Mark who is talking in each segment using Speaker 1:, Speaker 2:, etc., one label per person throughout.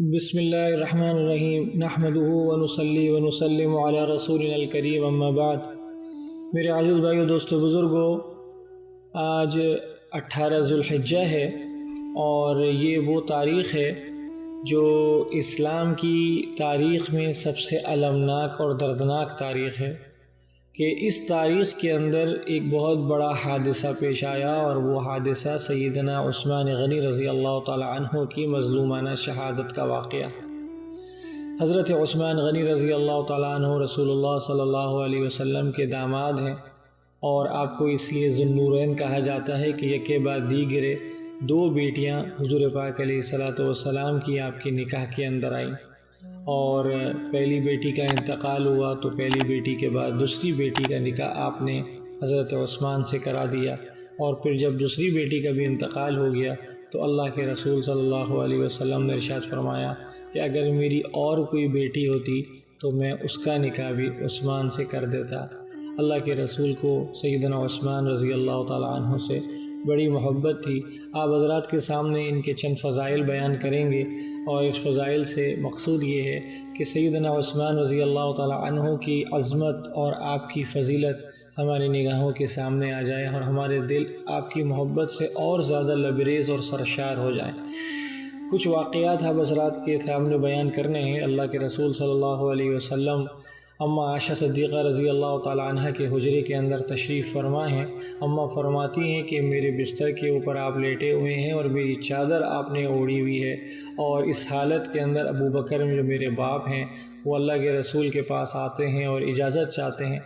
Speaker 1: بسم اللہ الرحمن الرحیم نحمدہ ونصلی ونسلم علی رسولنا الکریم اما بعد۔ میرے عزیز بھائیو، دوستو، بزرگو، آج 18 ذوالحجہ ہے اور یہ وہ تاریخ ہے جو اسلام کی تاریخ میں سب سے المناک اور دردناک تاریخ ہے کہ اس تاریخ کے اندر ایک بہت بڑا حادثہ پیش آیا، اور وہ حادثہ سیدنا عثمان غنی رضی اللہ تعالی عنہ کی مظلومانہ شہادت کا واقعہ۔ حضرت عثمان غنی رضی اللہ تعالی عنہ رسول اللہ صلی اللہ علیہ وسلم کے داماد ہیں، اور آپ کو اس لیے ذو النورین کہا جاتا ہے کہ یکے بعد دیگرے دو بیٹیاں حضور پاک علیہ الصلوۃ والسلام کی آپ کے نکاح کے اندر آئیں، اور پہلی بیٹی کا انتقال ہوا تو پہلی بیٹی کے بعد دوسری بیٹی کا نکاح آپ نے حضرت عثمان سے کرا دیا، اور پھر جب دوسری بیٹی کا بھی انتقال ہو گیا تو اللہ کے رسول صلی اللہ علیہ وسلم نے ارشاد فرمایا کہ اگر میری اور کوئی بیٹی ہوتی تو میں اس کا نکاح بھی عثمان سے کر دیتا۔ اللہ کے رسول کو سیدنا عثمان رضی اللہ تعالی عنہ سے بڑی محبت تھی۔ آپ حضرات کے سامنے ان کے چند فضائل بیان کریں گے، اور اس فضائل سے مقصود یہ ہے کہ سیدنا عثمان رضی اللہ تعالی عنہ کی عظمت اور آپ کی فضیلت ہماری نگاہوں کے سامنے آ جائے، اور ہمارے دل آپ کی محبت سے اور زیادہ لبریز اور سرشار ہو جائیں۔ کچھ واقعات آپ حضرات کے سامنے بیان کرنے ہیں۔ اللہ کے رسول صلی اللہ علیہ وسلم اماں عائشہ صدیقہ رضی اللہ تعالی عنہ کے حجرے کے اندر تشریف فرما ہیں۔ اماں فرماتی ہیں کہ میرے بستر کے اوپر آپ لیٹے ہوئے ہیں اور میری چادر آپ نے اوڑھی ہوئی ہے، اور اس حالت کے اندر ابو بکر جو میرے باپ ہیں وہ اللہ کے رسول کے پاس آتے ہیں اور اجازت چاہتے ہیں۔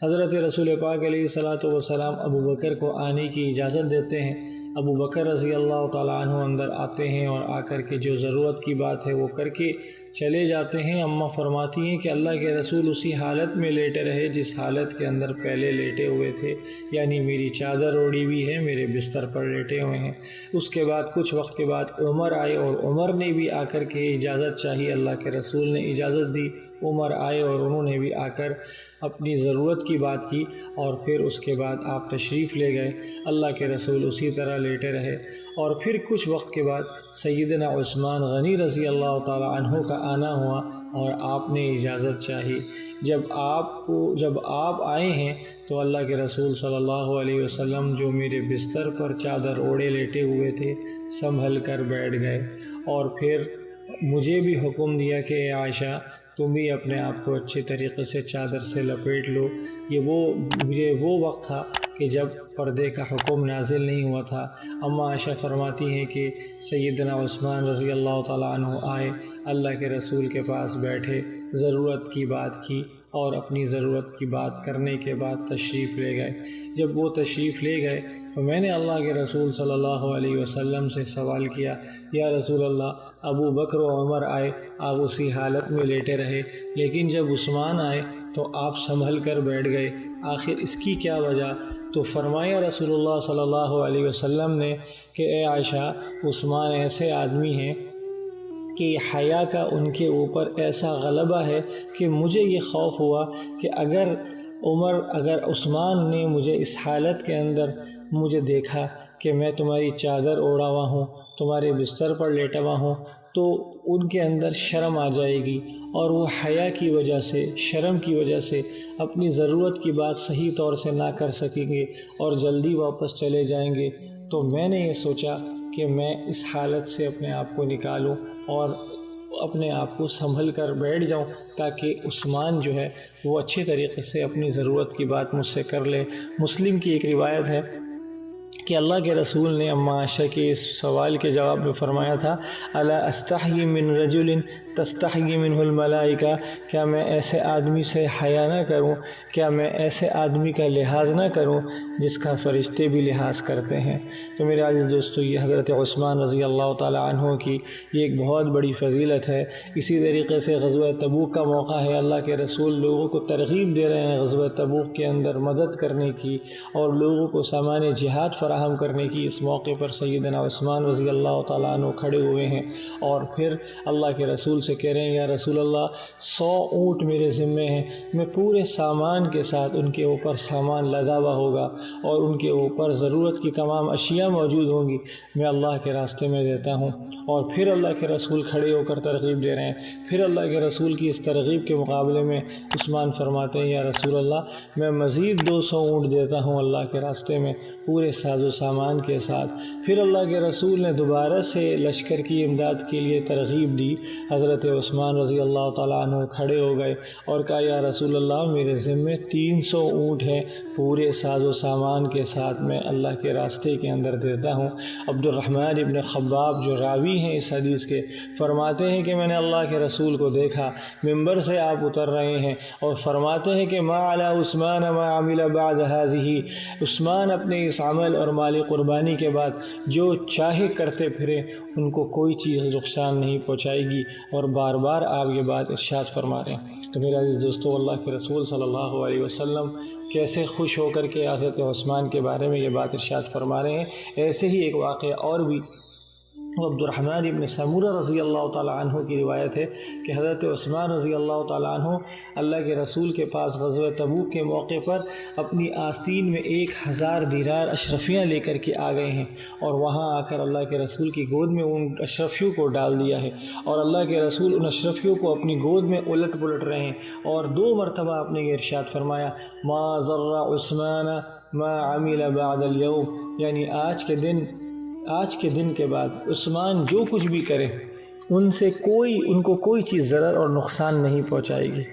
Speaker 1: حضرت رسول پاک علیہ الصلوۃ والسلام ابو بکر کو آنے کی اجازت دیتے ہیں۔ ابو بکر رضی اللہ تعالی عنہ اندر آتے ہیں اور آ کر کے جو ضرورت کی بات ہے وہ کر کے چلے جاتے ہیں۔ اماں فرماتی ہیں کہ اللہ کے رسول اسی حالت میں لیٹے رہے جس حالت کے اندر پہلے لیٹے ہوئے تھے، یعنی میری چادر اوڑھی ہوئی ہے، میرے بستر پر لیٹے ہوئے ہیں۔ اس کے بعد کچھ وقت کے بعد عمر آئے، اور عمر نے بھی آ کر کے اجازت چاہی، اللہ کے رسول نے اجازت دی۔ عمر آئے اور انہوں نے بھی آ کر اپنی ضرورت کی بات کی، اور پھر اس کے بعد آپ تشریف لے گئے۔ اللہ کے رسول اسی طرح لیٹے رہے، اور پھر کچھ وقت کے بعد سیدنا عثمان غنی رضی اللہ تعالی عنہ کا آنا ہوا، اور آپ نے اجازت چاہی۔ جب آپ آئے ہیں تو اللہ کے رسول صلی اللہ علیہ وسلم جو میرے بستر پر چادر اوڑھے لیٹے ہوئے تھے سنبھل کر بیٹھ گئے، اور پھر مجھے بھی حکم دیا کہ اے عائشہ، تم بھی اپنے آپ کو اچھے طریقے سے چادر سے لپیٹ لو۔ یہ وہ وقت تھا کہ جب پردے کا حکم نازل نہیں ہوا تھا۔ اماں عائشہ فرماتی ہیں کہ سیدنا عثمان رضی اللہ تعالیٰ عنہ آئے، اللہ کے رسول کے پاس بیٹھے، ضرورت کی بات کی، اور اپنی ضرورت کی بات کرنے کے بعد تشریف لے گئے۔ جب وہ تشریف لے گئے تو میں نے اللہ کے رسول صلی اللہ علیہ وسلم سے سوال کیا، یا رسول اللہ، ابو بکر و عمر آئے، آپ اسی حالت میں لیٹے رہے، لیکن جب عثمان آئے تو آپ سنبھل کر بیٹھ گئے، آخر اس کی کیا وجہ؟ تو فرمایا رسول اللہ صلی اللہ علیہ وسلم نے کہ اے عائشہ، عثمان ایسے آدمی ہیں کہ حیا کا ان کے اوپر ایسا غلبہ ہے کہ مجھے یہ خوف ہوا کہ اگر عثمان نے مجھے اس حالت کے اندر مجھے دیکھا کہ میں تمہاری چادر اوڑھا ہوا ہوں، تمہارے بستر پر لیٹا ہوا ہوں، تو ان کے اندر شرم آ جائے گی، اور وہ حیا کی وجہ سے، شرم کی وجہ سے اپنی ضرورت کی بات صحیح طور سے نہ کر سکیں گے اور جلدی واپس چلے جائیں گے۔ تو میں نے یہ سوچا کہ میں اس حالت سے اپنے آپ کو نکالوں اور اپنے آپ کو سنبھل کر بیٹھ جاؤں، تاکہ عثمان جو ہے وہ اچھے طریقے سے اپنی ضرورت کی بات مجھ سے کر لے۔ مسلم کی ایک روایت ہے کہ اللہ کے رسول نے اماں عائشہ کے اس سوال کے جواب میں فرمایا تھا، الا استحyi من رجل تستحyi منہ الملائکہ، کیا میں ایسے آدمی سے حیا نہ کروں، کیا میں ایسے آدمی کا لحاظ نہ کروں جس کا فرشتے بھی لحاظ کرتے ہیں۔ تو میرے عزیز دوستو، یہ حضرت عثمان رضی اللہ تعالی عنہ کی یہ ایک بہت بڑی فضیلت ہے۔ اسی طریقے سے غزوہ تبوک کا موقع ہے، اللہ کے رسول لوگوں کو ترغیب دے رہے ہیں غزوہ تبوک کے اندر مدد کرنے کی اور لوگوں کو سامان جہاد فراہم کرنے کی۔ اس موقع پر سیدنا عثمان رضی اللہ تعالیٰ عنہ کھڑے ہوئے ہیں، اور پھر اللہ کے رسول سے کہہ رہے ہیں، یا رسول اللہ، 100 اونٹ میرے ذمے ہیں، میں پورے سامان سامان کے ساتھ ان کے اوپر سامان لدا ہوا ہوگا اور ان کے اوپر ضرورت کی تمام اشیاء موجود ہوں گی، میں اللہ کے راستے میں دیتا ہوں۔ اور پھر اللہ کے رسول کھڑے ہو کر ترغیب دے رہے ہیں۔ پھر اللہ کے رسول کی اس ترغیب کے مقابلے میں عثمان فرماتے ہیں، یا رسول اللہ میں مزید 200 اونٹ دیتا ہوں اللہ کے راستے میں پورے ساز و سامان کے ساتھ۔ پھر اللہ کے رسول نے دوبارہ سے لشکر کی امداد کے لیے ترغیب دی۔ حضرت عثمان رضی اللہ تعالیٰ عنہ کھڑے ہو گئے اور کہا، یا رسول اللہ میرے ذمے 300 اونٹ ہیں پورے ساز و سامان کے ساتھ، میں اللہ کے راستے کے اندر دیتا ہوں۔ عبد الرحمن ابن خباب جو راوی ہیں اس حدیث کے، فرماتے ہیں کہ میں نے اللہ کے رسول کو دیکھا، ممبر سے آپ اتر رہے ہیں اور فرماتے ہیں کہ ما علی عثمان ما عمل بعد هذه، عثمان اپنے اس عمل اور مالی قربانی کے بعد جو چاہے کرتے پھرے، ان کو کوئی چیز نقصان نہیں پہنچائے گی، اور بار بار آپ یہ بات ارشاد فرما رہے ہیں۔ تو میرے عزیز دوستو، اللہ کے رسول صلی اللہ علیہ وسلم کیسے خوش ہو کر کے حضرت عثمان کے بارے میں یہ بات ارشاد فرما رہے ہیں۔ ایسے ہی ایک واقعہ اور بھی عبد الرحمن ابن سمورہ رضی اللہ تعالیٰ عنہ کی روایت ہے کہ حضرت عثمان رضی اللہ تعالیٰ عنہ اللہ کے رسول کے پاس غزوہ تبوک کے موقع پر اپنی آستین میں 1000 دینار اشرفیاں لے کر کے آ گئے ہیں، اور وہاں آ کر اللہ کے رسول کی گود میں ان اشرفیوں کو ڈال دیا ہے، اور اللہ کے رسول ان اشرفیوں کو اپنی گود میں الٹ پلٹ رہے ہیں، اور 2 مرتبہ آپ نے یہ ارشاد فرمایا، ما ضر عثمان ما عمل بعد اليوم، یعنی آج کے دن کے بعد عثمان جو کچھ بھی کرے ان کو کوئی چیز ضرر اور نقصان نہیں پہنچائے گی،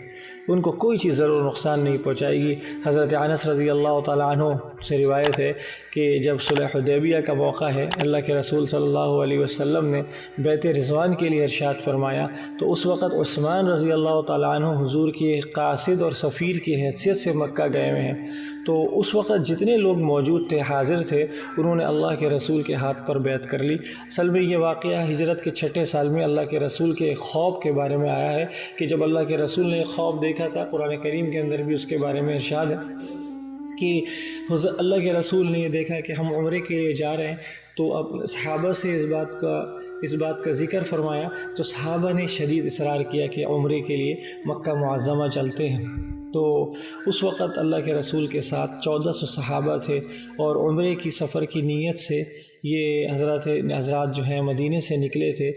Speaker 1: ان کو کوئی چیز ضرور نقصان نہیں پہنچائے گی۔ حضرت انس رضی اللہ تعالیٰ عنہ سے روایت ہے کہ جب صلح حدیبیہ کا موقع ہے، اللہ کے رسول صلی اللہ علیہ وسلم نے بیت رضوان کے لیے ارشاد فرمایا، تو اس وقت عثمان رضی اللہ تعالیٰ عنہ حضور کی قاصد اور سفیر کی حیثیت سے مکہ گئے ہوئے ہیں۔ تو اس وقت جتنے لوگ موجود تھے، حاضر تھے، انہوں نے اللہ کے رسول کے ہاتھ پر بیعت کر لی۔ اصل میں یہ واقعہ ہجرت کے 6 سال میں اللہ کے رسول کے خواب کے بارے میں آیا ہے کہ جب اللہ کے رسول نے خواب دیکھا تھا، قرآن کریم کے اندر بھی اس کے بارے میں ارشاد ہے کہ اللہ کے رسول نے یہ دیکھا کہ ہم عمرے کے لیے جا رہے ہیں، تو اب صحابہ سے اس بات کا ذکر فرمایا، تو صحابہ نے شدید اصرار کیا کہ عمرے کے لیے مکہ معظمہ چلتے ہیں۔ تو اس وقت اللہ کے رسول کے ساتھ 1400 صحابہ تھے، اور عمرے کی سفر کی نیت سے یہ حضرات جو ہیں مدینے سے نکلے تھے،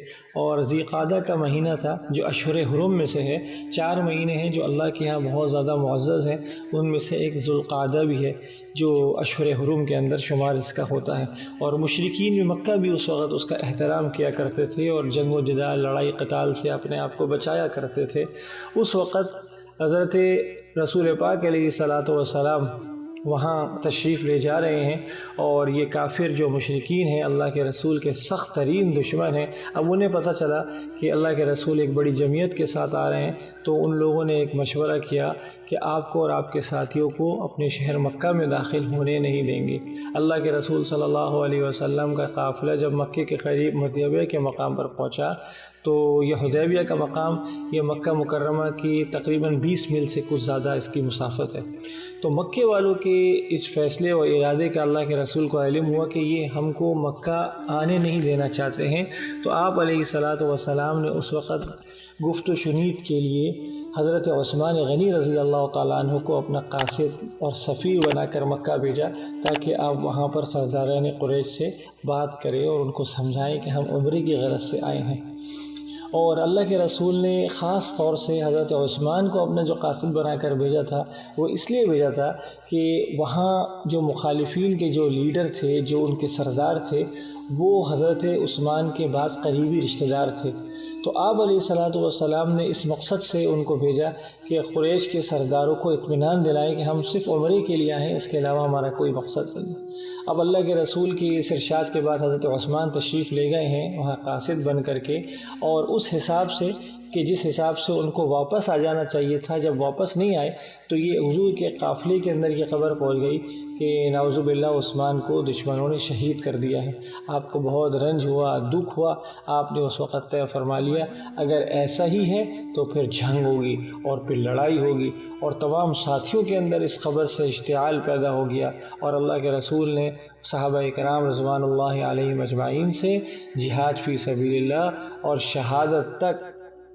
Speaker 1: اور ذی قعدہ کا مہینہ تھا جو اشہر حرم میں سے ہے۔ 4 مہینے ہیں جو اللہ کے ہاں بہت زیادہ معزز ہیں، ان میں سے ایک ذوالقعدہ بھی ہے جو اشہر حرم کے اندر شمار اس کا ہوتا ہے، اور مشرکین بھی مکہ بھی اس وقت اس کا احترام کیا کرتے تھے اور جنگ و جدال، لڑائی قتال سے اپنے آپ کو بچایا کرتے تھے۔ اس وقت حضرت رسول پاک علیہ الصلاۃ والسلام وہاں تشریف لے جا رہے ہیں، اور یہ کافر جو مشرکین ہیں اللہ کے رسول کے سخت ترین دشمن ہیں۔ اب انہیں پتہ چلا کہ اللہ کے رسول ایک بڑی جمعیت کے ساتھ آ رہے ہیں، تو ان لوگوں نے ایک مشورہ کیا کہ آپ کو اور آپ کے ساتھیوں کو اپنے شہر مکہ میں داخل ہونے نہیں دیں گے۔ اللہ کے رسول صلی اللہ علیہ وسلم کا قافلہ جب مکے کے قریب حدیبیہ کے مقام پر پہنچا، تو یہ حدیبیہ کا مقام یہ مکہ مکرمہ کی تقریباً 20 میل سے کچھ زیادہ اس کی مسافت ہے۔ تو مکے والوں کے اس فیصلے اور ارادے کا اللہ کے رسول کو علم ہوا کہ یہ ہم کو مکہ آنے نہیں دینا چاہتے ہیں، تو آپ علیہ الصلاۃ والسلام نے اس وقت گفت و شنید کے لیے حضرت عثمان غنی رضی اللہ تعالیٰ عنہ کو اپنا قاصد اور سفیر بنا کر مکہ بھیجا، تاکہ آپ وہاں پر سرداران قریش سے بات کریں اور ان کو سمجھائیں کہ ہم عمرے کی غرض سے آئے ہیں۔ اور اللہ کے رسول نے خاص طور سے حضرت عثمان کو اپنا جو قاصد بنا کر بھیجا تھا، وہ اس لیے بھیجا تھا کہ وہاں جو مخالفین کے جو لیڈر تھے، جو ان کے سردار تھے، وہ حضرت عثمان کے بعض قریبی رشتہ دار تھے۔ تو آپ علیہ الصلاۃ والسلام نے اس مقصد سے ان کو بھیجا کہ قریش کے سرداروں کو اطمینان دلائیں کہ ہم صرف عمرے کے لیے آئے ہیں، اس کے علاوہ ہمارا کوئی مقصد نہیں۔ اب اللہ کے رسول کی اس ارشاد کے بعد حضرت عثمان تشریف لے گئے ہیں وہاں قاصد بن کر کے، اور اس حساب سے کہ جس حساب سے ان کو واپس آ جانا چاہیے تھا، جب واپس نہیں آئے تو یہ حضور کے قافلے کے اندر یہ خبر پہنچ گئی کہ نعوذ باللہ عثمان کو دشمنوں نے شہید کر دیا ہے۔ آپ کو بہت رنج ہوا، دکھ ہوا، آپ نے اس وقت طے فرما لیا اگر ایسا ہی ہے تو پھر جنگ ہوگی اور پھر لڑائی ہوگی، اور تمام ساتھیوں کے اندر اس خبر سے اشتعال پیدا ہو گیا، اور اللہ کے رسول نے صحابہ کرام رضوان اللہ علیہم اجمعین سے جہاد فی سبیل اللہ اور شہادت تک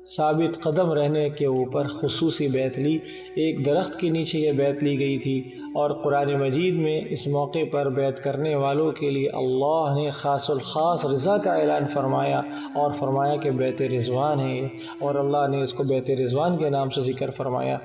Speaker 1: ثابت قدم رہنے کے اوپر خصوصی بیعت لی۔ ایک درخت کے نیچے یہ بیعت لی گئی تھی، اور قرآن مجید میں اس موقع پر بیعت کرنے والوں کے لیے اللہ نے خاص الخاص رضا کا اعلان فرمایا، اور فرمایا کہ بیعت رضوان ہے، اور اللہ نے اس کو بیعت رضوان کے نام سے ذکر فرمایا۔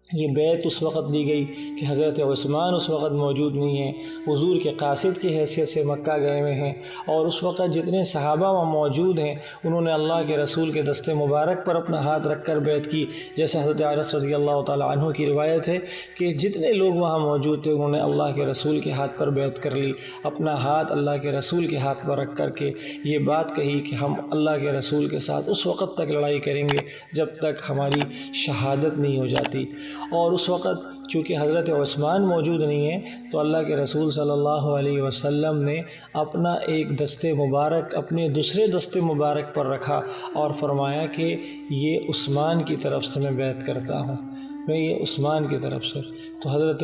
Speaker 1: یہ بیعت اس وقت دی گئی کہ حضرت عثمان اس وقت موجود نہیں ہیں، حضور کے قاصد کی حیثیت سے مکہ گئے ہوئے ہیں، اور اس وقت جتنے صحابہ وہاں موجود ہیں انہوں نے اللہ کے رسول کے دست مبارک پر اپنا ہاتھ رکھ کر بیعت کی۔ جیسے حضرت انس رضی اللہ تعالیٰ عنہ کی روایت ہے کہ جتنے لوگ وہاں موجود تھے انہوں نے اللہ کے رسول کے ہاتھ پر بیعت کر لی، اپنا ہاتھ اللہ کے رسول کے ہاتھ پر رکھ کر کے یہ بات کہی کہ ہم اللہ کے رسول کے ساتھ اس وقت تک لڑائی کریں گے جب تک ہماری شہادت نہیں ہو جاتی۔ اور اس وقت چونکہ حضرت عثمان موجود نہیں ہیں تو اللہ کے رسول صلی اللہ علیہ وسلم نے اپنا ایک دست مبارک اپنے دوسرے دست مبارک پر رکھا اور فرمایا کہ یہ عثمان کی طرف سے میں بیعت کرتا ہوں، میں یہ عثمان کی طرف سے۔ تو حضرت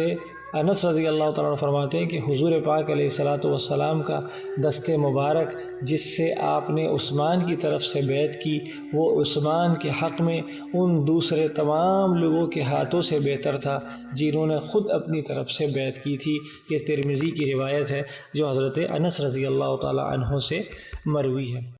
Speaker 1: انس رضی اللہ تعالیٰ عنہ فرماتے ہیں کہ حضور پاک علیہ الصلاۃ والسلام کا دست مبارک جس سے آپ نے عثمان کی طرف سے بیعت کی وہ عثمان کے حق میں ان دوسرے تمام لوگوں کے ہاتھوں سے بہتر تھا جنہوں نے خود اپنی طرف سے بیعت کی تھی۔ یہ ترمذی کی روایت ہے جو حضرت انس رضی اللہ تعالیٰ عنہ سے مروی ہے۔